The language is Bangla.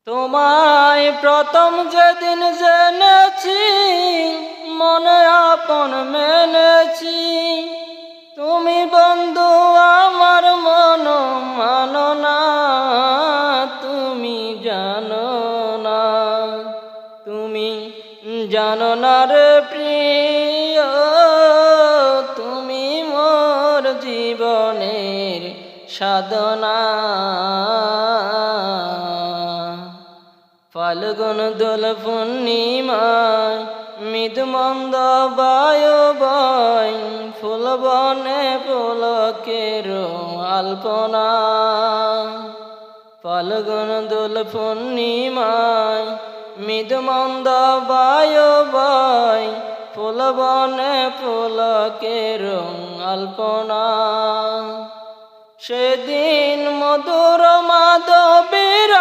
তোমায় প্রথম যেদিন জেনেছি, মনে আপন মেনেছি। তুমি বন্ধু আমার মন মানো না, তুমি জানো না। তুমি জানো না রে প্রিয়, তুমি মোর জীবনের সাধনা। ফাল্গুন দোল পূর্ণিমায় মৃদুমন্দ বায়ু বয়, ফুল বনে পুলকের আলপনা। ফাল্গুন দোল পূর্ণিমায় মৃদুমন্দ বায়ু বয়, ফুল বনে পুলকের আলপনা। সেদিন মধুর মাধবীর